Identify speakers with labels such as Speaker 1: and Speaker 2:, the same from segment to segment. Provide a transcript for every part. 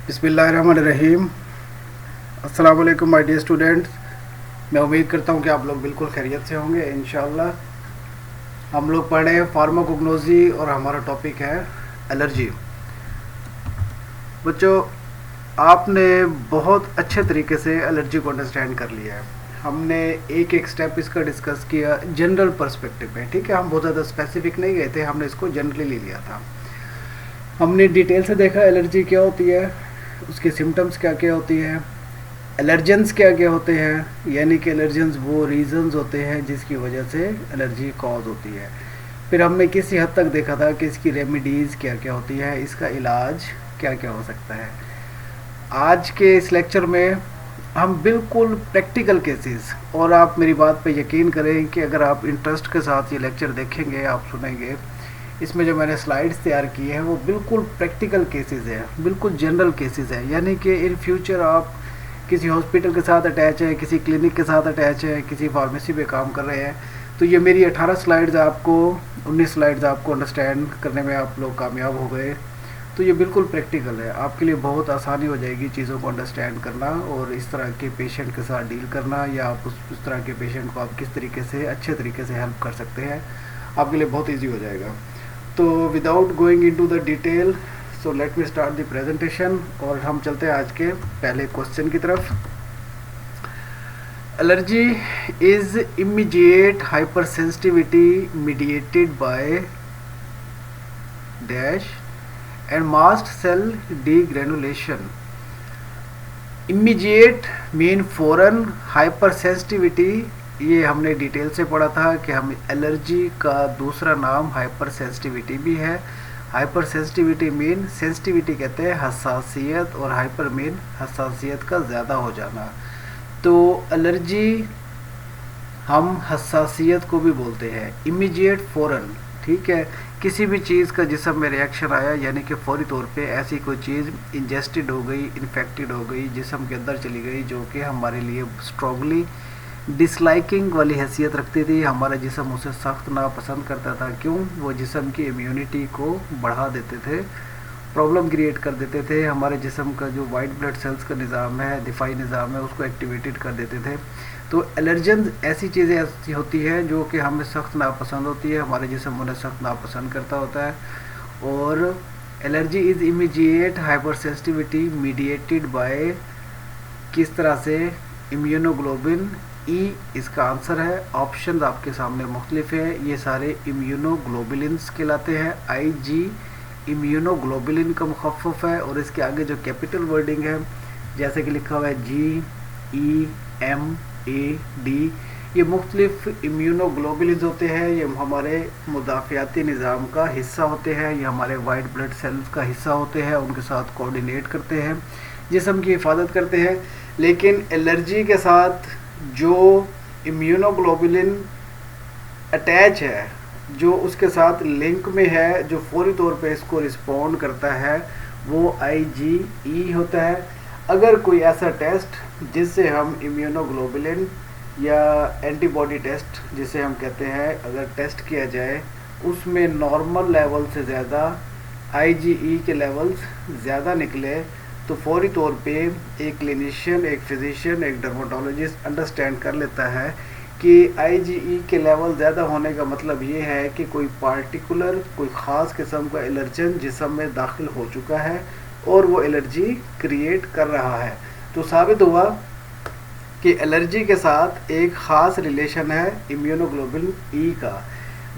Speaker 1: बिस्मिल्लाहिर्रहमानिर्रहीम। अस्सलाम वालेकुम माय डियर स्टूडेंट्स। मैं उम्मीद करता हूँ कि आप लोग बिल्कुल खैरियत से होंगे इंशाल्लाह। हम लोग पढ़ रहे हैं फार्माकोग्नोसी और हमारा टॉपिक है एलर्जी। बच्चों, आपने बहुत अच्छे तरीके से एलर्जी को अंडरस्टैंड कर लिया है। हमने एक एक स्टेप इसका डिस्कस किया जनरल पर्सपेक्टिव में, ठीक है। हम बहुत ज़्यादा स्पेसिफिक नहीं गए थे, हमने इसको जनरली ले लिया था। हमने डिटेल से देखा एलर्जी क्या होती है, उसके सिम्टम्स क्या क्या होती है, एलर्जेंस क्या क्या होते हैं, यानी कि एलर्जेंस वो रीजंस होते हैं जिसकी वजह से एलर्जी कॉज होती है। फिर हमने किसी हद तक देखा था कि इसकी रेमेडीज़ क्या क्या होती है, इसका इलाज क्या क्या हो सकता है। आज के इस लेक्चर में हम बिल्कुल प्रैक्टिकल केसेस, और आप मेरी बात पे यकीन करें कि अगर आप इंटरेस्ट के साथ ये लेक्चर देखेंगे, आप सुनेंगे, इसमें जो मैंने स्लाइड्स तैयार की हैं वो बिल्कुल प्रैक्टिकल केसेस हैं, बिल्कुल जनरल केसेस हैं। यानी कि इन फ्यूचर आप किसी हॉस्पिटल के साथ अटैच है, किसी क्लिनिक के साथ अटैच है, किसी फार्मेसी पे काम कर रहे हैं, तो ये मेरी 18 स्लाइड्स आपको 19 स्लाइड्स आपको अंडरस्टैंड करने में आप लोग कामयाब हो गए, तो ये बिल्कुल प्रैक्टिकल है। आपके लिए बहुत आसानी हो जाएगी चीज़ों को अंडरस्टैंड करना और इस तरह के पेशेंट के साथ डील करना, या आप उस तरह के पेशेंट को आप किस तरीके से अच्छे तरीके से हेल्प कर सकते हैं, आपके लिए बहुत ईजी हो जाएगा। तो without going into the detail, so let me start the presentation और हम चलते हैं आज के पहले क्वेश्चन की तरफ। Allergy is immediate hypersensitivity mediated by dash and mast cell degranulation. Immediate mean फौरन, हाइपर सेंसिटिविटी ये हमने डिटेल से पढ़ा था कि हम एलर्जी का दूसरा नाम हाइपर सेंसिटिविटी भी है। हाइपर सेंसिटिविटी मीन, सेंसिटिविटी कहते हैं हसासियत, और हाइपर मीन हसासियत का ज़्यादा हो जाना। तो एलर्जी हम हसासियत को भी बोलते हैं। इमीडिएट फौरन, ठीक है, किसी भी चीज़ का जिस्म में रिएक्शन आया, यानी कि फौरी तौर पे ऐसी कोई चीज़ इंजेस्टेड हो गई, इन्फेक्टेड हो गई, जिस्म के अंदर चली गई, जो कि हमारे लिए स्ट्रॉन्गली डिसलाइकिंग वाली हैसियत रखती थी, हमारा जिस्म उसे सख्त नापसंद करता था। क्यों? वो जिस्म की इम्यूनिटी को बढ़ा देते थे, प्रॉब्लम क्रिएट कर देते थे, हमारे जिस्म का जो वाइट ब्लड सेल्स का निज़ाम है, दिफाई निज़ाम है, उसको एक्टिवेटेड कर देते थे। तो एलर्जन ऐसी चीज़ें ऐसी होती है जो कि हमें सख्त नापसंद होती है, हमारे जिस्म उन्हें सख्त नापसंद करता होता है। और allergy is immediate hypersensitivity mediated bye, किस तरह से? इम्यूनोग्लोबिन ई इसका आंसर है। ऑप्शन आपके सामने मुख्तलिफ है, ये सारे इम्यूनोग्लोबुलिन्स कहलाते हैं। IG इम्यूनोग्लोबुलिन का मुखफ़फ़ है, और इसके आगे जो कैपिटल वर्डिंग है जैसे कि लिखा हुआ है GEMAD, ये मुख्तलिफ इम्यूनोग्लोबुलिन्स होते हैं। ये हमारे मुदाफ़ियाती निज़ाम का हिस्सा होते हैं, ये हमारे वाइट ब्लड सेल्स का हिस्सा होते हैं, उनके साथ कोऑर्डिनेट करते हैं, जिस्म की हिफाजत करते हैं। लेकिन एलर्जी के साथ जो इम्यूनोग्लोबुलिन अटैच है, जो उसके साथ लिंक में है, जो फौरी तौर पे इसको रिस्पॉन्ड करता है, वो IgE होता है। अगर कोई ऐसा टेस्ट जिससे हम इम्यूनोग्लोबुलिन या एंटीबॉडी टेस्ट जिसे हम कहते हैं, अगर टेस्ट किया जाए उसमें नॉर्मल लेवल से ज़्यादा IgE के लेवल्स ज़्यादा निकले, तो फौरी तौर पे एक क्लिनिशियन, एक फिजिशियन, एक डर्माटोलॉजिस्ट अंडरस्टैंड कर लेता है कि IgE के लेवल ज़्यादा होने का मतलब ये है कि कोई पार्टिकुलर, कोई ख़ास किस्म का एलर्जन जिस्म में दाखिल हो चुका है और वो एलर्जी क्रिएट कर रहा है। तो साबित हुआ कि एलर्जी के साथ एक ख़ास रिलेशन है इम्यूनोग्लोबुलिन ई का,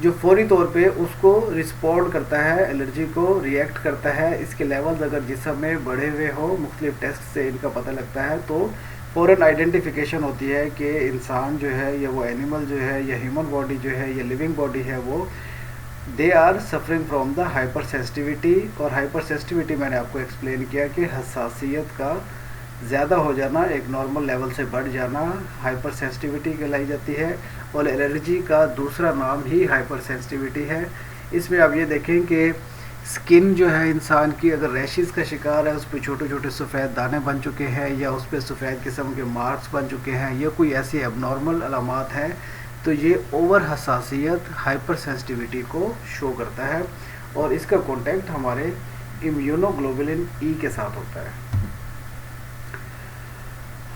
Speaker 1: जो फौरी तौर पे उसको रिस्पॉन्ड करता है, एलर्जी को रिएक्ट करता है। इसके लेवल्स अगर जिस्म में बढ़े हुए हो, मुख्तलिफ टेस्ट से इनका पता लगता है, तो फ़ौरन आइडेंटिफिकेशन होती है कि इंसान जो है, या वो एनिमल जो है, या ह्यूमन बॉडी जो है, या लिविंग बॉडी है, वो they are suffering from the hypersensitivity. और हाइपर सेंसिटिविटी मैंने आपको एक्सप्लेन किया कि हसासियत का ज़्यादा हो जाना, एक नॉर्मल लेवल से बढ़ जाना हाइपर सेंसिटिविटी कहलाई जाती है। और एलर्जी का दूसरा नाम ही हाइपर सेंसिटिविटी है। इसमें आप ये देखें कि स्किन जो है इंसान की, अगर रैशेस का शिकार है, उस पर छोटे छोटे सफ़ेद दाने बन चुके हैं, या उस पर सफ़ेद किस्म के मार्क्स बन चुके हैं, या कोई ऐसी एबनॉर्मल अलामात हैं, तो ये ओवर हसासियत, हाइपर सेंसिटिविटी को शो करता है। और इसका कॉन्टेक्ट हमारे इम्यूनोग्लोबुलिन ई के साथ होता है।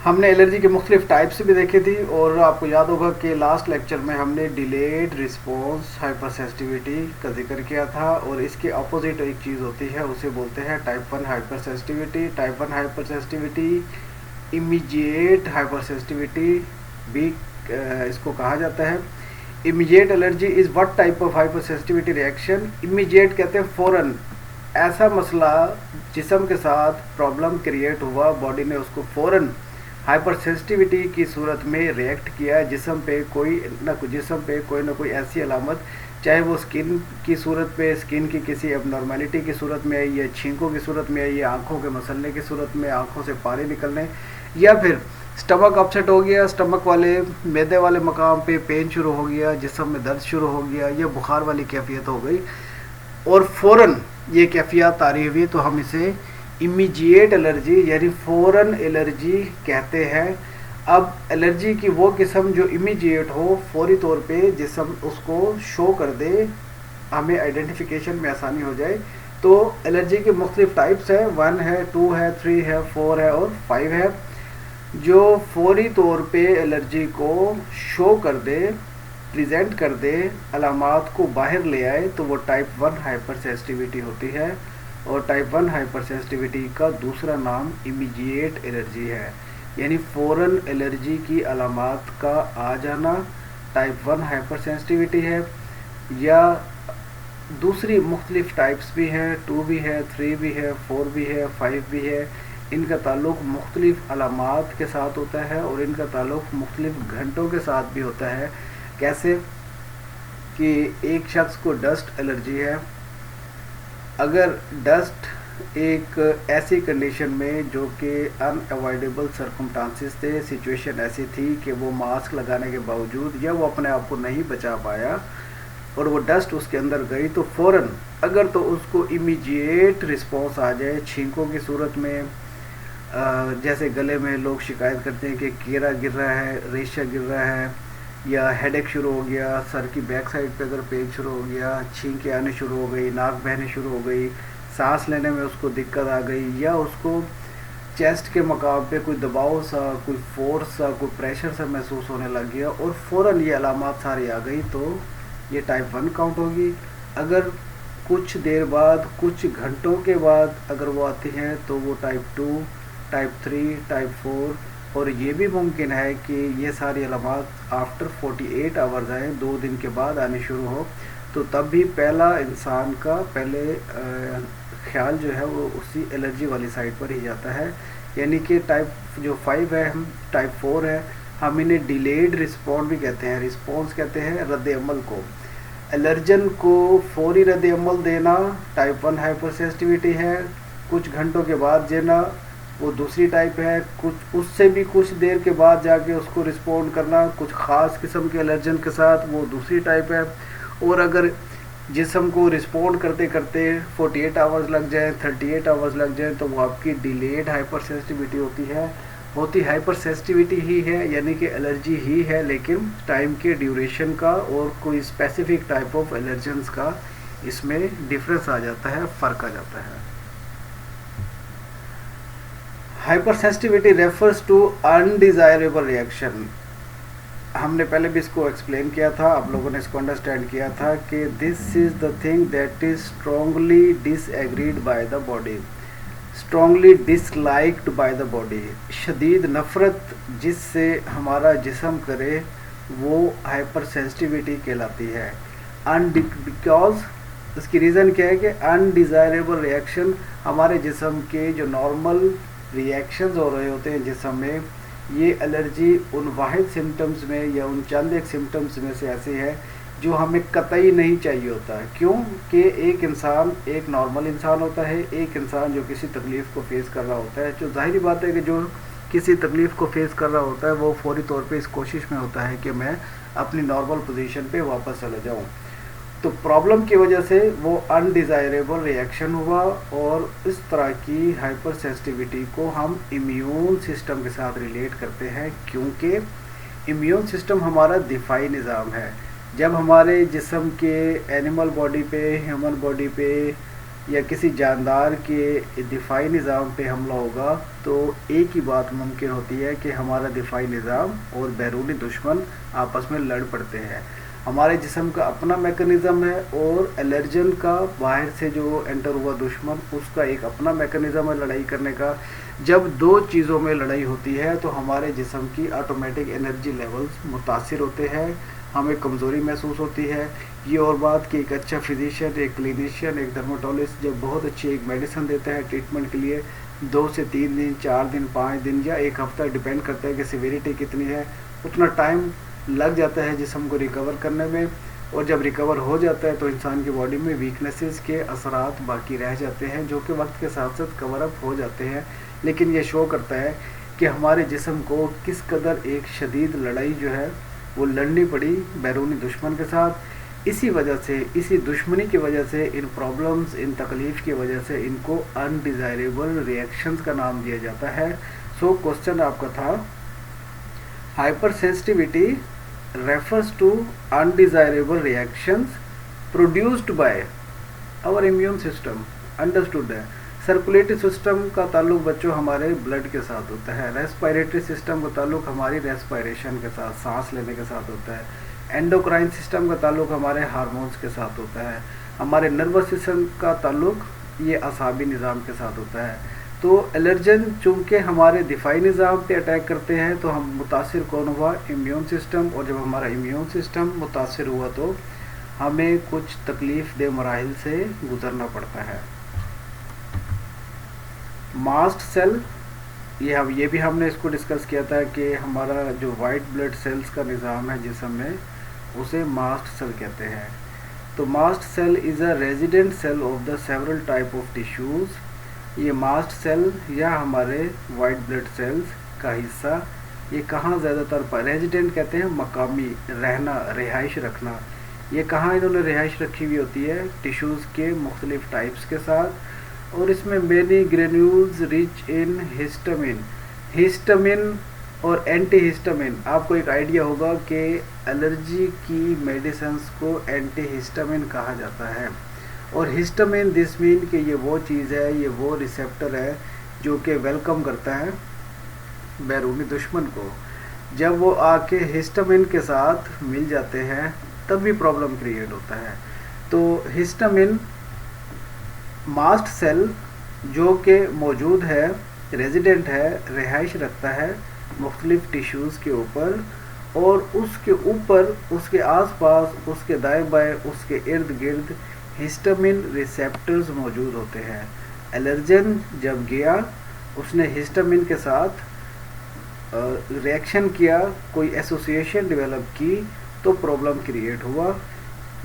Speaker 1: हमने एलर्जी के मुख्तलिफ टाइप्स भी देखे थी, और आपको याद होगा कि लास्ट लेक्चर में हमने डिलेड रिस्पॉन्स हाइपर सेंसिटिविटी का जिक्र किया था, और इसके अपोजिट एक चीज़ होती है, उसे बोलते हैं type 1 hyper sensitivity. Type 1 hyper sensitivity immediate hyper sensitivity भी इसको कहा जाता है। Immediate allergy is what type of hyper sensitivity reaction. Immediate कहते हैं फ़ौरन, ऐसा मसला जिस्म के साथ प्रॉब्लम क्रिएट हुआ, बॉडी ने उसको फ़ौरन हाइपर सेंसिटिविटी की सूरत में रिएक्ट किया, जिस्म पे कोई ना कोई ऐसी अलामत, चाहे वो स्किन की सूरत पे, स्किन की किसी एबनॉर्मेलिटी की सूरत में आई, या छींकों की सूरत में आई, या आँखों के मसलने की सूरत में, आँखों से पानी निकलने, या फिर स्टमक अपसेट हो गया, स्टमक वाले मैदे वाले मकाम पे पेन शुरू हो गया, जिस्म में दर्द शुरू हो गया, या बुखार वाली कैफियत हो गई और फ़ौरन ये कैफियत तारी हुई, तो हम इसे इमीडिएट एलर्जी यानी फ़ौरन एलर्जी कहते हैं। अब एलर्जी की वो किस्म जो इमीडिएट हो, फौरी तौर पे जिस्म उसको शो कर दे, हमें आइडेंटिफिकेशन में आसानी हो जाए। तो एलर्जी के मुख्तलिफ टाइप्स हैं, 1 है, 2 है, 3 है, 4 है और 5 है। जो फौरी तौर पे एलर्जी को शो कर दे, प्रेजेंट कर दे, अलामात को बाहर ले आए, तो वो टाइप 1 हाइपर सेंसिटिविटी होती है। और टाइप 1 हाइपर सेंसिटिविटी का दूसरा नाम इमीडिएट एलर्जी है, यानी फ़ौरन एलर्जी की अलामात का आ जाना टाइप 1 हाइपर सेंसिटिविटी है। या दूसरी मुख्तलिफ टाइप्स भी हैं, 2 भी है, 3 भी है, 4 भी है, 5 भी है। इनका ताल्लुक़ मुख्तलिफ अलामात के साथ होता है, और इनका ताल्लुक़ मुख्तलिफ घंटों के साथ भी होता है। कैसे कि एक शख्स को डस्ट एलर्जी है, अगर डस्ट एक ऐसी कंडीशन में जो कि अनअवॉइडेबल सर्कमस्टांसेस थे, सिचुएशन ऐसी थी कि वो मास्क लगाने के बावजूद या वो अपने आप को नहीं बचा पाया और वो डस्ट उसके अंदर गई, तो फ़ौरन अगर तो उसको इमीडिएट रिस्पॉन्स आ जाए छींकों की सूरत में, जैसे गले में लोग शिकायत करते हैं कि कीड़ा गिर रहा है, रेशा गिर रहा है, या हेडेक शुरू हो गया, सर की बैक साइड पे अगर पेन शुरू हो गया, छींकें आने शुरू हो गई, नाक बहने शुरू हो गई, सांस लेने में उसको दिक्कत आ गई, या उसको चेस्ट के मकाम पे कोई दबाव सा, कोई फोर्स सा, कोई प्रेशर सा महसूस होने लग गया और फ़ौरन ये अलामात सारी आ गई, तो ये टाइप 1 काउंट होगी। अगर कुछ देर बाद, कुछ घंटों के बाद अगर वो आती हैं, तो वो टाइप 2, टाइप 3, टाइप 4, और ये भी मुमकिन है कि ये सारी अलामात आफ्टर 48 आवर्स आएँ, 2 दिन के बाद आने शुरू हो, तो तब भी पहला इंसान का पहले ख्याल जो है वो उसी एलर्जी वाली साइड पर ही जाता है। यानी कि टाइप जो 5 है, हम टाइप 4 है, हम इन्हें डिलेड रिस्पॉन्स भी कहते हैं। रिस्पॉन्स कहते हैं रद्द अमल को, एलर्जन को फौरी रद्द अमल देना टाइप 1 हाइपर सेंसिटिविटी है, कुछ घंटों के बाद देना वो दूसरी टाइप है, कुछ उससे भी कुछ देर के बाद जाके उसको रिस्पॉन्ड करना कुछ ख़ास किस्म के एलर्जन के साथ, वो दूसरी टाइप है। और अगर जिस्म को रिस्पॉन्ड करते करते 48 आवर्स लग जाए, 38 आवर्स लग जाए, तो वो आपकी डिलेड हाइपर सेंसिटिविटी होती है। होती हाइपर सेंसिटिविटी ही है, यानी कि एलर्जी ही है, लेकिन टाइम के ड्यूरेशन का और कोई स्पेसिफिक टाइप ऑफ एलर्जेंस का इसमें डिफरेंस आ जाता है, फ़र्क आ जाता है। Hypersensitivity refers to undesirable reaction. हमने पहले भी इसको एक्सप्लेन किया था, आप लोगों ने इसको अंडरस्टैंड किया था कि this is the thing that is strongly disagreed by the body, strongly disliked by the body. शदीद नफ़रत जिससे हमारा जिस्म करे वो हाइपर सेंसिटिविटी कहलाती है। बिकॉज इसकी रीज़न क्या है कि अनडिज़ायरेबल रिएक्शन, हमारे जिस्म के जो नॉर्मल रिएक्शंस हो रहे होते हैं जिस्म में, ये एलर्जी उन वाहिद सिम्टम्स में या उन चंद एक सिम्टम्स में से ऐसे है जो हमें कतई नहीं चाहिए होता है। क्यों कि एक इंसान एक नॉर्मल इंसान होता है, एक इंसान जो किसी तकलीफ़ को फेस कर रहा होता है, जो जाहिर बात है कि जो किसी तकलीफ़ को फेस कर रहा होता है वो फौरी तौर पे इस कोशिश में होता है कि मैं अपनी नॉर्मल पोजीशन पे वापस चला जाऊँ। तो प्रॉब्लम की वजह से वो अनडिज़ायरेबल रिएक्शन हुआ, और इस तरह की हाइपर सेंसिटिविटी को हम इम्यून सिस्टम के साथ रिलेट करते हैं, क्योंकि इम्यून सिस्टम हमारा दिफाई निज़ाम है। जब हमारे जिस्म के एनिमल बॉडी पे, ह्यूमन बॉडी पे या किसी जानदार के दिफाई निज़ाम पे हमला होगा तो एक ही बात मुमकिन होती है कि हमारा दिफाई निज़ाम और बैरूनी दुश्मन आपस में लड़ पड़ते हैं। हमारे जिस्म का अपना मैकेनिज़्म है और एलर्जन का बाहर से जो एंटर हुआ दुश्मन उसका एक अपना मैकेनिज़्म है लड़ाई करने का। जब दो चीज़ों में लड़ाई होती है तो हमारे जिस्म की ऑटोमेटिक एनर्जी लेवल्स मुतासिर होते हैं, हमें कमज़ोरी महसूस होती है। ये और बात कि एक अच्छा फिजिशियन, एक क्लिनिशियन, एक डर्माटोलॉजिस्ट जब बहुत अच्छी एक मेडिसिन देता है ट्रीटमेंट के लिए 2 से 3 दिन, 4 दिन, 5 दिन या एक हफ्ता, डिपेंड करता है कि सिविरिटी कितनी है, उतना टाइम लग जाता है जिस्म को रिकवर करने में। और जब रिकवर हो जाता है तो इंसान की बॉडी में वीकनेसेस के असरात बाकी रह जाते हैं जो कि वक्त के साथ साथ कवर अप हो जाते हैं। लेकिन ये शो करता है कि हमारे जिस्म को किस कदर एक शदीद लड़ाई जो है वो लड़नी पड़ी बैरूनी दुश्मन के साथ। इसी वजह से, इसी दुश्मनी की वजह से, इन प्रॉब्लम्स, इन तकलीफ़ की वजह से इनको अनडिज़ायरेबल रिएक्शंस का नाम दिया जाता है। सो क्वेश्चन आपका था, hyper sensitivity refers to undesirable reactions produced by our immune system। Understood है। सर्कुलेटरी सिस्टम का ताल्लुक बच्चों हमारे ब्लड के साथ होता है। रेस्पिरेटरी सिस्टम का ताल्लुक हमारी रेस्पिरेशन के साथ, सांस लेने के साथ होता है। एंडोक्राइन सिस्टम का ताल्लुक हमारे हार्मोन्स के साथ होता है। हमारे नर्वस सिस्टम का ताल्लुक ये असाबी निज़ाम के साथ होता है। तो एलर्जन चूँकि हमारे दिफाई निज़ाम पे अटैक करते हैं तो हम मुतासिर कौन हुआ, इम्यून सिस्टम। और जब हमारा इम्यून सिस्टम मुतासिर हुआ तो हमें कुछ तकलीफ़ दे मराहिल से गुज़रना पड़ता है। मास्ट सेल, ये भी हमने इसको डिस्कस किया था कि हमारा जो वाइट ब्लड सेल्स का निज़ाम है जिस्म में, उसे मास्ट सेल कहते हैं। तो mast cell is a resident cell of the several type of tissues. ये मास्ट सेल या हमारे वाइट ब्लड सेल्स का हिस्सा, ये कहाँ ज़्यादातर रेजिडेंट कहते हैं, मकामी, रहना, रिहाइश रखना। ये कहाँ इन्होंने रिहाइश रखी हुई होती है, टिश्यूज़ के मुख्तलिफ टाइप्स के साथ। और इसमें many granules rich in histamine, histamine और एंटी हिस्टामिन। आपको एक आइडिया होगा कि एलर्जी की मेडिसिन्स को एंटी हिस्टामिन कहा जाता है। और हिस्टामिन दिस मीन कि ये वो चीज़ है, ये वो रिसेप्टर है जो कि वेलकम करता है बैरूनी दुश्मन को। जब वो आके हिस्टामिन के साथ मिल जाते हैं तब भी प्रॉब्लम क्रिएट होता है। तो हिस्टामिन मास्ट सेल जो कि मौजूद है, रेजिडेंट है, रिहाइश रखता है मुख्तलिफ टिश्यूज़ के ऊपर, और उसके ऊपर, उसके आसपास, उसके दाएं बाएं, उसके इर्द गिर्द हिस्टामिन रिसेप्टर्स मौजूद होते हैं। एलर्जन जब गया, उसने हिस्टामिन के साथ रिएक्शन किया, कोई एसोसिएशन डेवलप की तो प्रॉब्लम क्रिएट हुआ।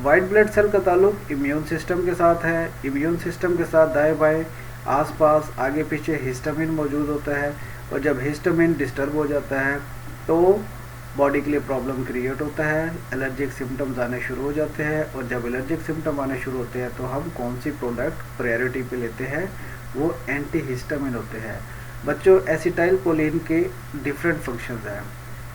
Speaker 1: वाइट ब्लड सेल का ताल्लुक इम्यून सिस्टम के साथ है। इम्यून सिस्टम के साथ दाएं बाएं, आसपास, आगे पीछे हिस्टामिन मौजूद होता है। और जब हिस्टामिन डिस्टर्ब हो जाता है तो बॉडी के लिए प्रॉब्लम क्रिएट होता है, एलर्जिक सिम्टम्स आने शुरू हो जाते हैं। और जब एलर्जिक सिम्टम आने शुरू होते हैं तो हम कौन सी प्रोडक्ट प्रायोरिटी पे लेते हैं, वो एंटी हिस्टामिन होते हैं। बच्चों, एसिटाइल कोलिन के डिफरेंट फंक्शंस हैं,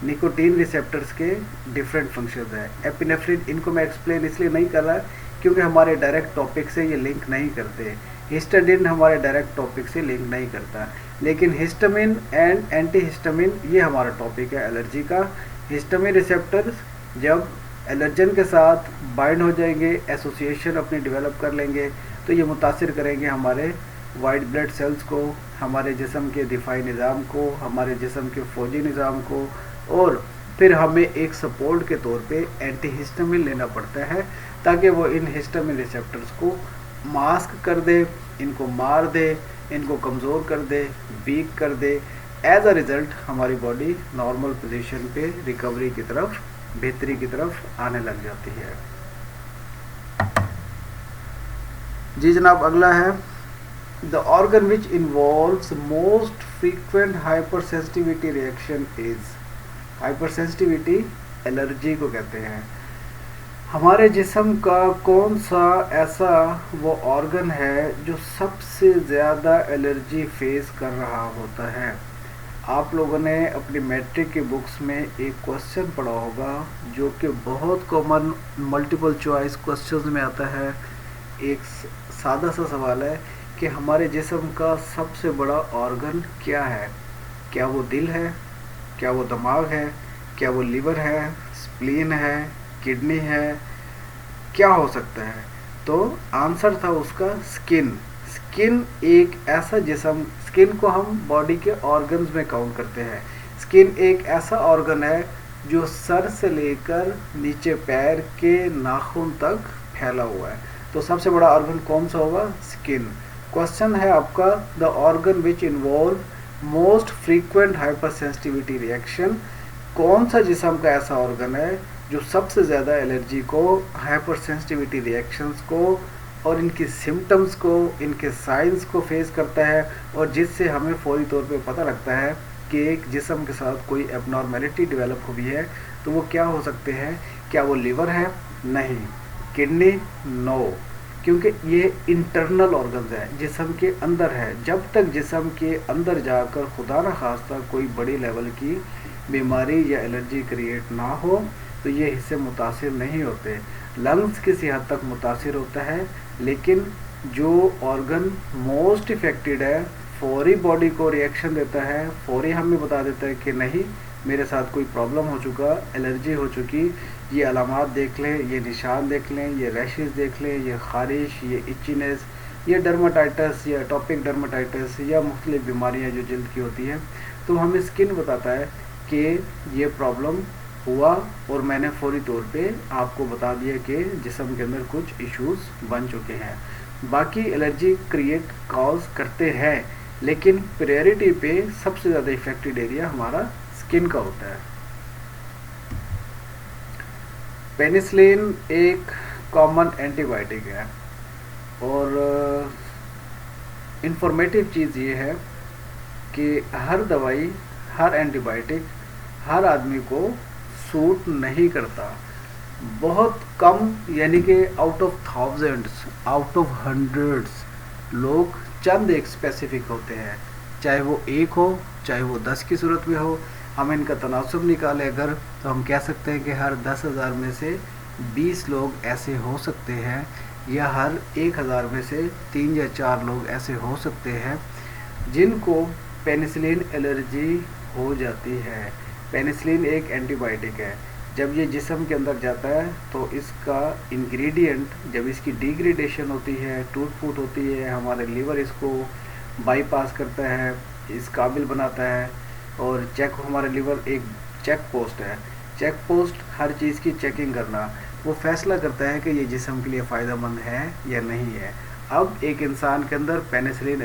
Speaker 1: निकोटीन रिसेप्टर्स के डिफरेंट फंक्शंस हैं। एपिनेफ्रिन, इनको मैं एक्सप्लेन इसलिए नहीं कर रहा क्योंकि हमारे डायरेक्ट टॉपिक से ये लिंक नहीं करते। हिस्टाडिन हमारे डायरेक्ट टॉपिक से लिंक नहीं करता, लेकिन हिस्टामिन एंड एंटी हिस्टामिन ये हमारा टॉपिक है एलर्जी का। हिस्टामिन रिसेप्टर्स जब एलर्जन के साथ बाइंड हो जाएंगे, एसोसिएशन अपनी डेवलप कर लेंगे, तो ये मुतासिर करेंगे हमारे वाइट ब्लड सेल्स को, हमारे जिस्म के दिफाई निज़ाम को, हमारे जिस्म के फौजी निज़ाम को। और फिर हमें एक सपोर्ट के तौर पे एंटी हिस्टामिन लेना पड़ता है ताकि वो इन हिस्टामिन रिसेप्टर्स को मास्क कर दे, इनको मार दे, इनको कमज़ोर कर दे, वीक कर दे। एज अ रिज़ल्ट हमारी बॉडी नॉर्मल पोजीशन पे रिकवरी की तरफ, बेहतरी की तरफ आने लग जाती है। जी जनाब, अगला है the organ which involves most frequent hyper sensitivity reaction is. Hyper sensitivity allergy को कहते हैं। हमारे जिस्म का कौन सा ऐसा वो ऑर्गन है जो सबसे ज़्यादा एलर्जी फेस कर रहा होता है। आप लोगों ने अपनी मैट्रिक की बुक्स में एक क्वेश्चन पढ़ा होगा जो कि बहुत कॉमन मल्टीपल चॉइस क्वेश्चंस में आता है एक सादा सा सवाल है कि हमारे जिस्म का सबसे बड़ा ऑर्गन क्या है? क्या वो दिल है? क्या वो दिमाग है? क्या वो लिवर है, स्प्लीन है, किडनी है? क्या हो सकता है? तो आंसर था उसका स्किन। स्किन एक ऐसा जिस्म, स्किन को हम बॉडी के ऑर्गन्स में काउंट करते हैं। स्किन एक ऐसा ऑर्गन है जो सर से लेकर नीचे पैर के नाखून तक फैला हुआ है। तो सबसे बड़ा ऑर्गन कौन सा होगा? स्किन। क्वेश्चन है आपका, the organ which involve most frequent hyper sensitivity reaction. कौन सा जिस्म का ऐसा ऑर्गन है जो सबसे ज़्यादा एलर्जी को, हाइपर सेंसिटिविटी रिएक्शंस को और इनकी सिम्टम्स को, इनके साइंस को फेस करता है, और जिससे हमें फौरी तौर पे पता लगता है कि एक जिस्म के साथ कोई एबनॉर्मेलिटी डेवलप हुई है? तो वो क्या हो सकते हैं? क्या वो लिवर है? नहीं। किडनी? नो, क्योंकि ये इंटरनल ऑर्गन्स है, जिस्म के अंदर है। जब तक जिस्म के अंदर जाकर खुदा न खास्ता कोई बड़ी लेवल की बीमारी या एलर्जी क्रिएट ना हो तो ये हिस्से मुतासिर नहीं होते। लंग्स किसी हद तक मुतासिर होता है, लेकिन जो ऑर्गन मोस्ट इफेक्टेड है फौरी बॉडी को रिएक्शन देता है, फौरी हमें बता देता है कि नहीं मेरे साथ कोई प्रॉब्लम हो चुका, एलर्जी हो चुकी, ये अलामात देख लें, ये निशान देख लें, ये रैशेस देख लें, ये खारिश, ये इचीनेस, ये डर्माटाइटिस या टॉपिक डर्माटाइटिस या मुख्तलिफ बीमारियाँ जो जल्द की होती हैं, तो हमें स्किन बताता है कि ये प्रॉब्लम हुआ और मैंने फौरी तौर पे आपको बता दिया कि जिस्म के अंदर कुछ इश्यूज बन चुके हैं। बाकी एलर्जी क्रिएट कॉज करते हैं, लेकिन प्रायोरिटी पे सबसे ज़्यादा इफेक्टेड एरिया हमारा स्किन का होता है। पेनिसिलिन एक कॉमन एंटीबायोटिक है, और इंफॉर्मेटिव चीज़ ये है कि हर दवाई, हर एंटीबायोटिक हर आदमी को सूट नहीं करता। बहुत कम, यानी कि out of thousands, out of hundreds लोग, चंद एक स्पेसिफिक होते हैं, चाहे वो एक हो चाहे वो 10 की सूरत में हो। हम इनका तनासुब निकालें अगर, तो हम कह सकते हैं कि हर 10,000 में से 20 लोग ऐसे हो सकते हैं, या हर 1,000 में से 3 या 4 लोग ऐसे हो सकते हैं जिनको पेनिसिलिन एलर्जी हो जाती है। पेनिसिलिन एक एंटीबायोटिक है। जब ये जिस्म के अंदर जाता है तो इसका इंग्रेडिएंट, जब इसकी डिग्रेडेशन होती है, टूट फूट होती है, हमारे लीवर इसको बाईपास करता है, इस काबिल बनाता है, और हमारे लीवर एक चेक पोस्ट है। चेक पोस्ट हर चीज़ की चेकिंग करना, वो फैसला करता है कि ये जिस्म के लिए फ़ायदेमंद है या नहीं है। अब एक इंसान के अंदर पेनिसिलिन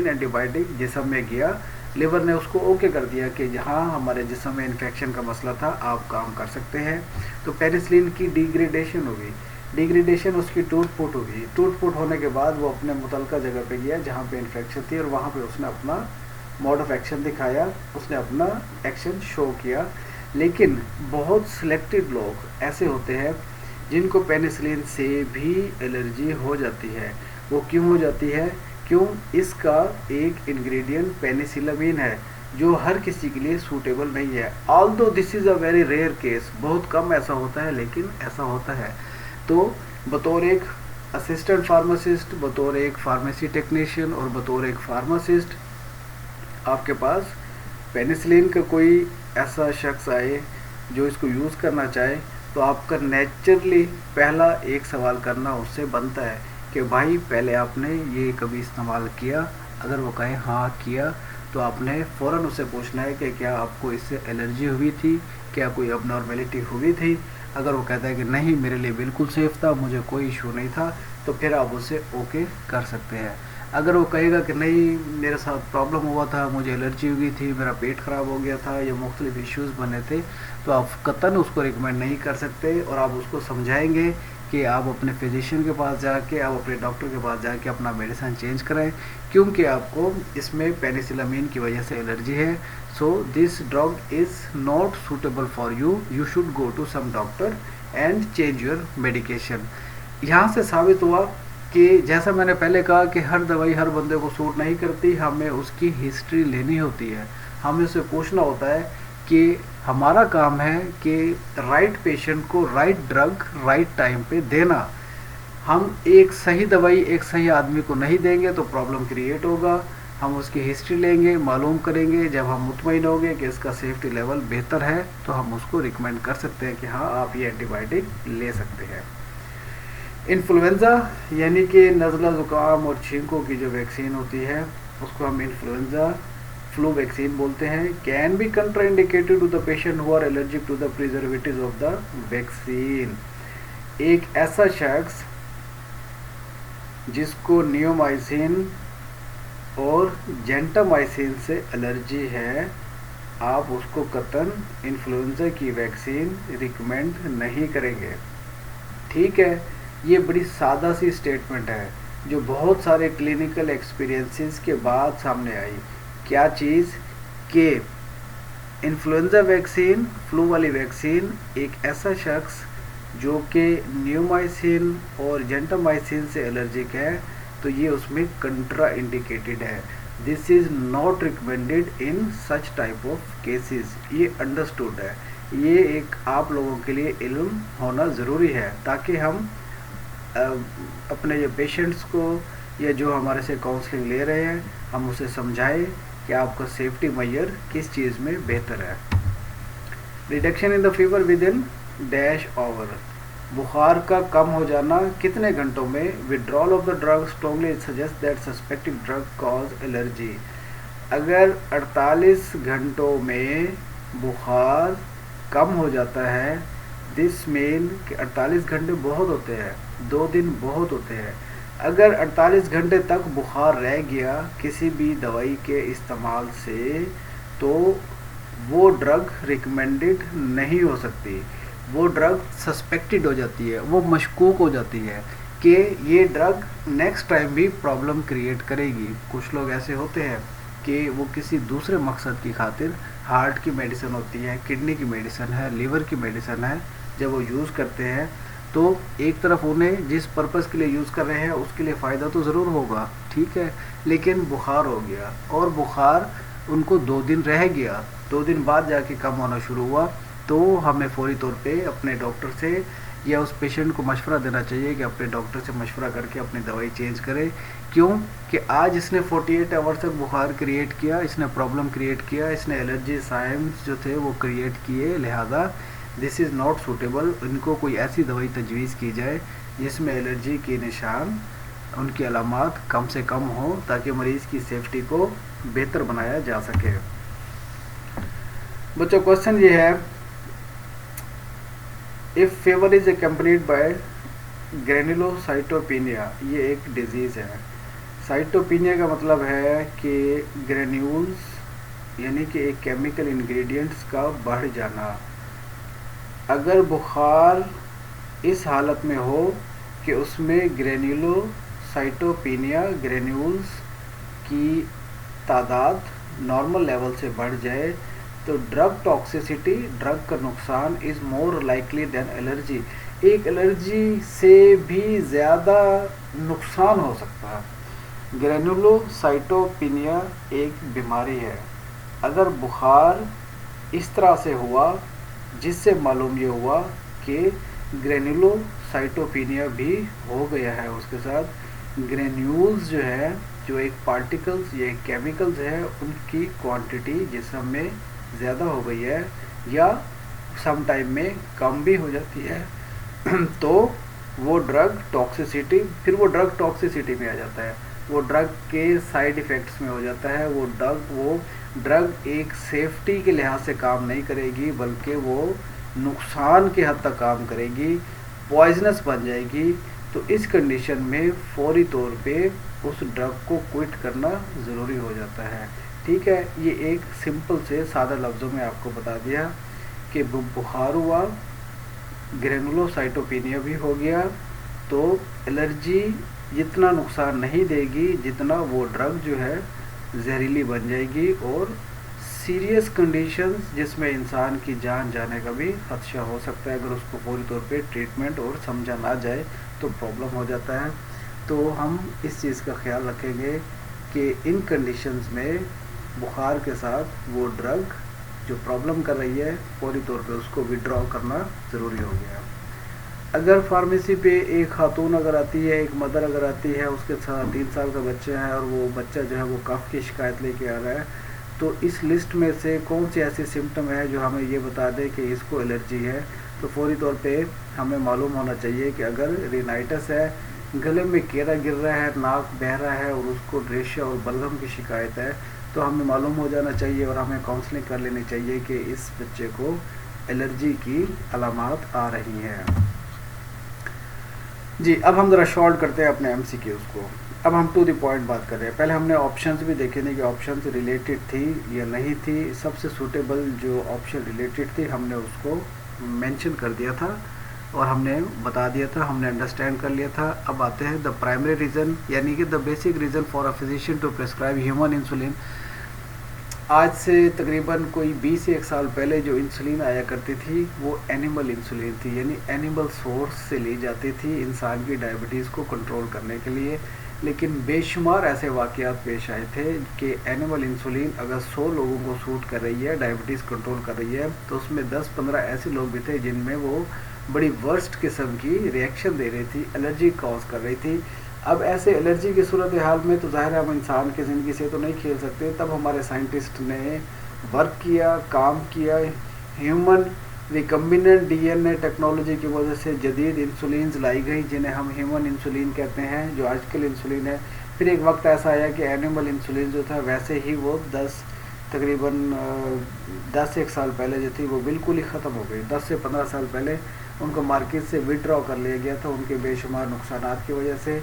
Speaker 1: एंटीबायोटिक जिस्म में गया, लिवर ने उसको ओके कर दिया कि जहाँ हमारे जिस्म में इन्फेक्शन का मसला था, आप काम कर सकते हैं। तो पेनिसिलिन की डिग्रेडेशन होगी, डिग्रेडेशन उसकी टूट फूट होगी, टूट फूट होने के बाद वो अपने मुतलका जगह पे गया जहाँ पे इन्फेक्शन थी, और वहाँ पे उसने अपना मोड ऑफ एक्शन दिखाया, उसने अपना एक्शन शो किया। लेकिन बहुत सिलेक्टेड लोग ऐसे होते हैं जिनको पेनिसिलिन से भी एलर्जी हो जाती है। वो क्यों हो जाती है? क्यों? इसका एक इंग्रेडिएंट पेनिसिलामिन है जो हर किसी के लिए सूटेबल नहीं है। Although this is a very rare case, बहुत कम ऐसा होता है, लेकिन ऐसा होता है। तो बतौर एक असिस्टेंट फार्मासिस्ट, बतौर एक फार्मेसी टेक्नीशियन और बतौर एक फार्मासिस्ट आपके पास पेनिसिलिन का कोई ऐसा शख्स आए जो इसको यूज़ करना चाहे, तो आपका नेचुरली पहला एक सवाल करना उससे बनता है कि भाई पहले आपने ये कभी इस्तेमाल किया? अगर वो कहे हाँ किया, तो आपने फ़ौरन उससे पूछना है कि क्या आपको इससे एलर्जी हुई थी, क्या कोई अबनॉर्मेलिटी हुई थी। अगर वो कहता है कि नहीं मेरे लिए बिल्कुल सेफ़ था, मुझे कोई इशू नहीं था, तो फिर आप उससे ओके कर सकते हैं। अगर वो कहेगा कि नहीं मेरे साथ प्रॉब्लम हुआ था, मुझे एलर्जी हुई थी, मेरा पेट ख़राब हो गया था या मुख्तलिफ इश्यूज़ बने थे, तो आप कतन उसको रिकमेंड नहीं कर सकते, और आप उसको समझाएंगे कि आप अपने फिजिशियन के पास जाके, आप अपने डॉक्टर के पास जाके अपना मेडिसिन चेंज करें, क्योंकि आपको इसमें पेनिसिलामिन की वजह से एलर्जी है। So this drug is not suitable for you, you should go to some doctor and change your medication. यहाँ से साबित हुआ कि जैसा मैंने पहले कहा कि हर दवाई हर बंदे को सूट नहीं करती, हमें उसकी हिस्ट्री लेनी होती है, हमें उसे पूछना होता है कि हमारा काम है कि राइट पेशेंट को राइट ड्रग राइट टाइम पे देना। हम एक सही दवाई एक सही आदमी को नहीं देंगे तो प्रॉब्लम क्रिएट होगा। हम उसकी हिस्ट्री लेंगे, मालूम करेंगे, जब हम मुतमईन होंगे कि इसका सेफ्टी लेवल बेहतर है तो हम उसको रिकमेंड कर सकते हैं कि हाँ आप ये एंटीबायोटिक ले सकते हैं। इन्फ्लुएंज़ा यानी कि नज़ला ज़ुकाम और छींकों की जो वैक्सीन होती है उसको हम इन्फ्लुएंज़ा फ्लू वैक्सीन बोलते हैं। Can be contraindicated to the patient who are allergic to the preservatives of the vaccine. एक ऐसा शख्स जिसको नियोमाइसिन और जेंटामाइसिन से एलर्जी है, आप उसको कतन इन्फ्लुएंज़ा की वैक्सीन रिकमेंड नहीं करेंगे। ठीक है, ये बड़ी सादा सी स्टेटमेंट है जो बहुत सारे क्लिनिकल एक्सपीरियंसेस के बाद सामने आई। क्या चीज़ कि इन्फ्लुएंज़ा वैक्सीन, फ्लू वाली वैक्सीन, एक ऐसा शख्स जो कि नियोमाइसिन और जेंटामाइसिन से एलर्जिक है तो ये उसमें कंट्रा इंडिकेटेड है। This is not recommended in such type of cases. ये अंडरस्टूड है, ये एक आप लोगों के लिए इल्म होना ज़रूरी है ताकि हम अपने जो पेशेंट्स को या जो हमारे से काउंसलिंग ले रहे हैं हम उसे समझाएं कि आपका सेफ्टी मेजर किस चीज़ में बेहतर है। Reduction in the fever within dash hour, बुखार का कम हो जाना कितने घंटों में। Withdrawal of the drug strongly suggest that suspected drug cause allergy. अगर 48 घंटों में बुखार कम हो जाता है, दिस मीन कि 48 घंटे बहुत होते हैं, 2 दिन बहुत होते हैं। अगर 48 घंटे तक बुखार रह गया किसी भी दवाई के इस्तेमाल से तो वो ड्रग रिकमेंडेड नहीं हो सकती, वो ड्रग सस्पेक्टेड हो जाती है, वो मशकूक हो जाती है कि ये ड्रग नेक्स्ट टाइम भी प्रॉब्लम क्रिएट करेगी। कुछ लोग ऐसे होते हैं कि वो किसी दूसरे मकसद की खातिर, हार्ट की मेडिसिन होती है, किडनी की मेडिसिन है, लीवर की मेडिसिन है, जब वो यूज़ करते हैं तो एक तरफ उन्हें जिस पर्पज़ के लिए यूज़ कर रहे हैं उसके लिए फ़ायदा तो ज़रूर होगा, ठीक है, लेकिन बुखार हो गया और बुखार उनको 2 दिन रह गया, 2 दिन बाद जाके कम होना शुरू हुआ, तो हमें फौरी तौर पे अपने डॉक्टर से या उस पेशेंट को मशवरा देना चाहिए कि अपने डॉक्टर से मशवरा करके अपनी दवाई चेंज करे। क्यों कि आज इसने 48 आवर्स तक बुखार क्रिएट किया, इसने प्रॉब्लम क्रिएट किया, इसने एलर्जी साइंस जो थे वो क्रिएट किए, लिहाजा दिस इज़ नॉट सूटेबल। इनको कोई ऐसी दवाई तजवीज़ की जाए जिसमें एलर्जी के निशान, उनकी अलामात कम से कम हो ताकि मरीज़ की सेफ्टी को बेहतर बनाया जा सके। बच्चों क्वेश्चन ये है, इफ़ फीवर इज़ एक्कम्पनीड बाय ग्रेनुलोसाइटोपेनिया, ये एक डिजीज़ है। साइटोपेनिया का मतलब है कि ग्रेन्यूल्स यानी कि एक केमिकल इंग्रेडिएंट्स का बढ़ जाना। अगर बुखार इस हालत में हो कि उसमें ग्रेनुलोसाइटोपेनिया ग्रेन्यूल्स की तादाद नॉर्मल लेवल से बढ़ जाए तो ड्रग टॉक्सिसिटी, ड्रग का नुकसान is more likely than allergy. एक एलर्जी से भी ज़्यादा नुकसान हो सकता है। ग्रेनुलोसाइटोपेनिया एक बीमारी है। अगर बुखार इस तरह से हुआ जिससे मालूम ये हुआ कि ग्रेनुलोसाइटोपेनिया भी हो गया है, उसके साथ ग्रेन्यूल्स जो है, जो एक पार्टिकल्स या एक केमिकल्स है, उनकी क्वांटिटी जिस्म में ज़्यादा हो गई है या सम टाइम में कम भी हो जाती है तो वो ड्रग टॉक्सिसिटी, फिर वो ड्रग टॉक्सिसिटी में आ जाता है, वो ड्रग के साइड इफ़ेक्ट्स में हो जाता है। वो ड्रग एक सेफ्टी के लिहाज से काम नहीं करेगी बल्कि वो नुकसान के हद तक काम करेगी, पॉइजनस बन जाएगी। तो इस कंडीशन में फौरी तौर पे उस ड्रग को क्विट करना ज़रूरी हो जाता है। ठीक है, ये एक सिंपल से सादा लफ्ज़ों में आपको बता दिया कि बुखार हुआ, ग्रेनुलोसाइटोपेनिया भी हो गया, तो एलर्जी जितना नुकसान नहीं देगी जितना वो ड्रग जो है जहरीली बन जाएगी और सीरियस कंडीशंस जिसमें इंसान की जान जाने का भी खदशा हो सकता है। अगर उसको पूरी तौर पे ट्रीटमेंट और समझा ना जाए तो प्रॉब्लम हो जाता है। तो हम इस चीज़ का ख्याल रखेंगे कि इन कंडीशंस में बुखार के साथ वो ड्रग जो प्रॉब्लम कर रही है फौरी तौर पे उसको विड्रॉ करना ज़रूरी हो गया। अगर फार्मेसी पे एक खातून अगर आती है, एक मदर अगर आती है, उसके साथ 3 साल का बच्चा है और वो बच्चा जो है वो कफ की शिकायत लेके आ रहा है, तो इस लिस्ट में से कौन सी ऐसी सिम्टम है जो हमें ये बता दे कि इसको एलर्जी है, तो फौरी तौर पे हमें मालूम होना चाहिए कि अगर रिनाइटिस है, गले में केरा गिर रहा है, नाक बह रहा है और उसको रेशा और बलगम की शिकायत है, तो हमें मालूम हो जाना चाहिए और हमें काउंसलिंग कर लेनी चाहिए कि इस बच्चे को एलर्जी की अलामात आ रही हैं। जी, अब हम ज़रा शॉर्ट करते हैं अपने एमसीक्यूज़ को। अब हम टू द पॉइंट बात कर रहे हैं। पहले हमने ऑप्शंस भी देखे थे कि ऑप्शंस रिलेटेड थी या नहीं थी। सबसे सूटेबल जो ऑप्शन रिलेटेड थी हमने उसको मेंशन कर दिया था और हमने बता दिया था, हमने अंडरस्टैंड कर लिया था। अब आते हैं द प्राइमरी रीज़न, यानी कि the basic reason for a physician to prescribe human insulin. आज से तकरीबन कोई 20 से 1 साल पहले जो इंसुलिन आया करती थी वो एनिमल इंसुलिन थी, यानी एनिमल सोर्स से ली जाती थी इंसान की डायबिटीज़ को कंट्रोल करने के लिए। लेकिन बेशुमार ऐसे वाक़यात पेश आए थे कि एनिमल इंसुलिन अगर 100 लोगों को सूट कर रही है, डायबिटीज़ कंट्रोल कर रही है, तो उसमें 10-15 ऐसे लोग भी थे जिनमें वो बड़ी वर्स्ट किस्म की रिएक्शन दे रही थी, एलर्जी कॉज कर रही थी। अब ऐसे एलर्जी की सूरत हाल में तो ज़ाहिर है हम इंसान की ज़िंदगी से तो नहीं खेल सकते। तब हमारे साइंटिस्ट ने वर्क किया, काम किया। ह्यूमन रिकम्बिनेंट डीएनए टेक्नोलॉजी की वजह से जदीद इंसुलिन्स लाई गई जिन्हें हम ह्यूमन इंसुलिन कहते हैं, जो आजकल इंसुलिन है। फिर एक वक्त ऐसा आया कि एनिमल इंसुलिन जो था वैसे ही वो तकरीबन 10 साल पहले जो थी वो बिल्कुल ही ख़त्म हो गई। 10 से 15 साल पहले उनको मार्केट से विड्रॉ कर लिया गया था उनके बेशुमार नुकसानात की वजह से।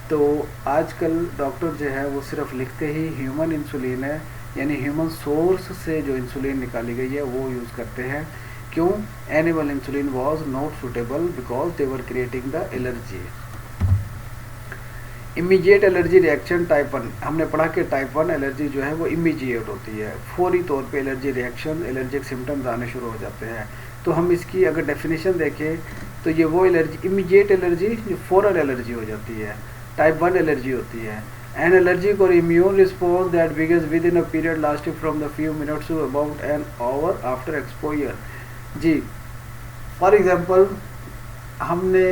Speaker 1: तो आजकल डॉक्टर जो है वो सिर्फ लिखते ही ह्यूमन इंसुलिन है, यानी ह्यूमन सोर्स से जो इंसुलिन निकाली गई है वो यूज़ करते हैं। क्यों? Animal insulin was not suitable because they were creating the allergy. Immediate allergy reaction type 1, हमने पढ़ा कि टाइप 1 एलर्जी जो है वो इमीडिएट होती है, फौरी तौर पे एलर्जी रिएक्शन, एलर्जिक सिम्टम्स आने शुरू हो जाते हैं। तो हम इसकी अगर डेफिनेशन देखें तो ये वो एलर्जी, इमीडिएट एलर्जी जो फ़ौरन एलर्जी हो जाती है, टाइप 1 एलर्जी होती है। एन एलर्जिक और immune response that begins within a period lasting from the few minutes to about an hour after exposure. जी, फॉर एग्जांपल हमने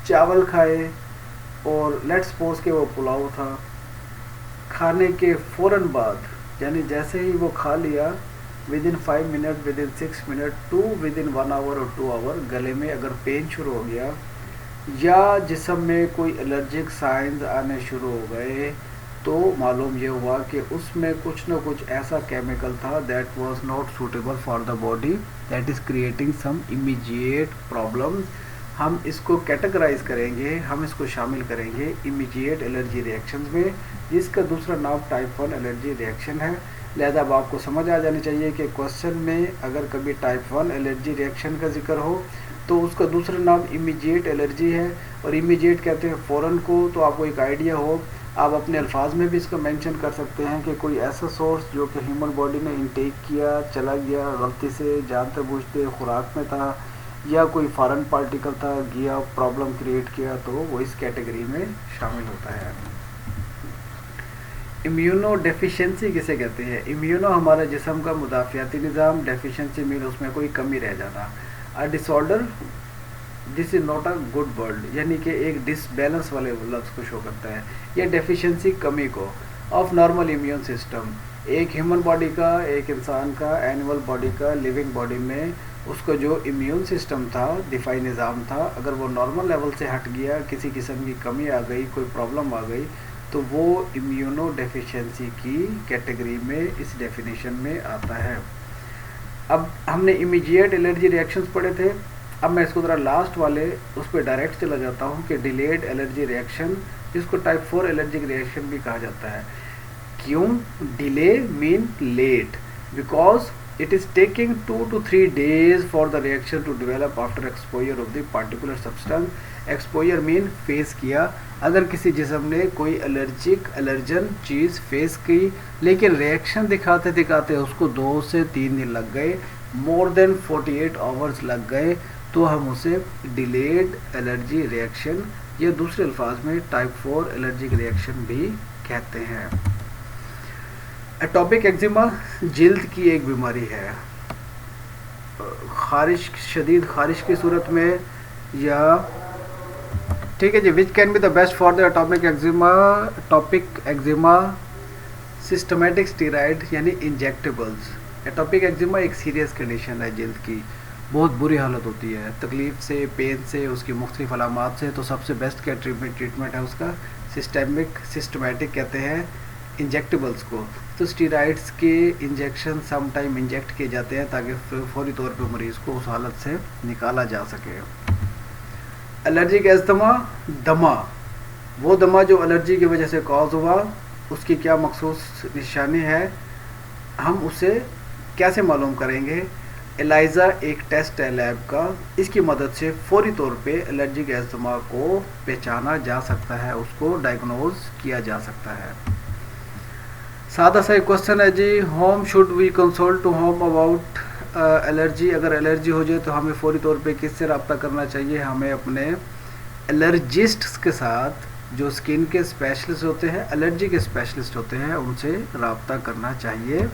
Speaker 1: चावल खाए और लेट्स सपोज के वो पुलाव था, खाने के फ़ौरन बाद, यानी जैसे ही वो खा लिया, within 5 minute, within 6 minute to within 1 hour और 2 आवर गले में अगर पेन शुरू हो गया या जिस्म में कोई एलर्जिक साइंस आने शुरू हो गए, तो मालूम ये हुआ कि उसमें कुछ ना कुछ ऐसा केमिकल था that was not suitable for the body, that is creating some immediate problems. हम इसको कैटेगराइज करेंगे, हम इसको शामिल करेंगे इमीडिएट एलर्जी रिएक्शंस में, जिसका दूसरा नाम टाइप 1 एलर्जी रिएक्शन है। लिहाजा अब आपको समझ आ जानी चाहिए कि क्वेश्चन में अगर कभी टाइप 1 एलर्जी रिएक्शन का जिक्र हो तो उसका दूसरा नाम इमीडिएट एलर्जी है, और इमीडिएट कहते हैं फ़ौरन को। तो आपको एक आइडिया हो, आप अपने अल्फाज में भी इसको मेंशन कर सकते हैं कि कोई ऐसा सोर्स जो कि ह्यूमन बॉडी ने इंटेक किया, चला गया, गलती से जानते बूझते खुराक में था, या कोई फॉरेन पार्टिकल था गया, प्रॉब्लम क्रिएट किया, तो वो इस कैटेगरी में शामिल होता है। इम्यूनो डेफिशिएंसी किसे कहते हैं? इम्यूनो हमारा जिस्म का मुदाफ़ियाती निज़ाम, डेफिशिएंसी मीन उसमें कोई कमी रह जाना। A disorder, this is not a good word, यानी कि एक डिसबैलेंस वाले लफ्ज़ को शो करता है। यह डेफिशिएंसी कमी को ऑफ नॉर्मल इम्यून सिस्टम, एक ह्यूमन बॉडी का, एक इंसान का, एनिमल बॉडी का, लिविंग बॉडी में उसका जो इम्यून सिस्टम था, दिफाई निज़ाम था, अगर वो नॉर्मल लेवल से हट गया, किसी किस्म की कमी आ गई, कोई प्रॉब्लम आ गई, तो वो इम्यूनो डेफिशिएंसी की कैटेगरी में, इस डेफिनेशन में आता है। अब हमने इमीडिएट एलर्जी रिएक्शंस पढ़े थे, अब मैं इसको ज़रा लास्ट वाले उस पर डायरेक्ट चला जाता हूँ कि डिलेड एलर्जी रिएक्शन, जिसको टाइप 4 एलर्जिक रिएक्शन भी कहा जाता है। क्यों? Delay mean let, because it is taking 2 to 3 days for the reaction to develop after exposure of the particular substance. exposure mean face किया, अगर किसी जिस्म ने कोई एलर्जन चीज़ फेस की लेकिन रिएक्शन दिखाते दिखाते उसको 2 से 3 दिन लग गए, मोर देन 48 आवर्स लग गए, तो हम उसे डिलेड एलर्जी रिएक्शन या दूसरे अल्फाज में टाइप 4 एलर्जिक रिएक्शन भी कहते हैं। एटॉपिक एक्जिमा जिल्द की एक बीमारी है। खारिश, शदीद खारिश की सूरत में या ठीक है जी, which can be the best for the topic eczema systematic steroid यानी इंजेक्टेबल्स। एटॉपिक एक्जिमा एक सीरियस कंडीशन है, जल्द की बहुत बुरी हालत होती है, तकलीफ से, पेन से, उसकी मुख्तलिफ अलामात से। तो सबसे बेस्ट क्या ट्रीटमेंट है उसका, सिस्टमेटिक कहते हैं इंजेक्टेबल्स को। तो स्टीराइड्स के इंजेक्शन सम टाइम इंजेक्ट किए जाते हैं ताकि फौरी तौर पे मरीज़ को उस हालत से निकाला जा सके। एलर्जिक एस्थमा, दमा, वो दमा जो एलर्जी की वजह से कॉज हुआ, उसकी क्या मखसूस निशानी है, हम उसे कैसे मालूम करेंगे। एलाइजा एक टेस्ट है लैब का, इसकी मदद से फौरी तौर पे एलर्जिक एस्थमा को पहचाना जा सकता है, उसको डायग्नोज किया जा सकता है। सादा सा एक क्वेश्चन है जी, whom should we consult to whom about allergy. अगर एलर्जी हो जाए तो हमें फौरी तौर पे किससे रब्ता करना चाहिए, हमें अपने एलर्जिस्ट के साथ, जो स्किन के स्पेशलिस्ट होते हैं, एलर्जी के स्पेशलिस्ट होते हैं, उनसे रब्ता करना चाहिए।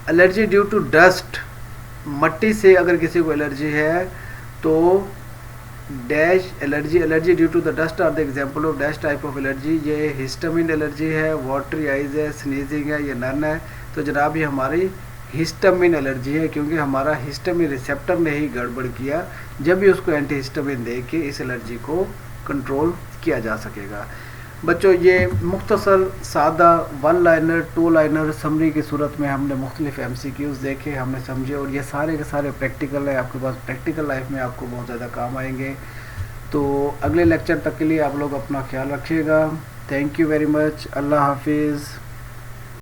Speaker 1: एलर्जी ड्यू टू डस्ट, मट्टी से अगर किसी को एलर्जी है तो dash allergy due to the dust are the example of dash type of allergy. ये हिस्टामिन एलर्जी है, वाटरी आइज है, स्नीजिंग है, ये नन है। तो जनाब ये हमारी हिस्टामिन एलर्जी है, क्योंकि हमारा हिस्टामिन रिसेप्टर ने ही गड़बड़ किया। जब भी उसको एंटी हिस्टामिन दे के इस एलर्जी को कंट्रोल किया जा सकेगा। बच्चों ये मुख्तसर सादा 1 लाइनर 2 लाइनर समरी की सूरत में हमने मुख्तलिफ MCQs देखे, हमने समझे, और ये सारे के सारे प्रैक्टिकल है, आपके पास प्रैक्टिकल लाइफ में आपको बहुत ज़्यादा काम आएंगे। तो अगले लेक्चर तक के लिए आप लोग अपना ख्याल रखिएगा। Thank you very much. अल्लाह हाफिज़।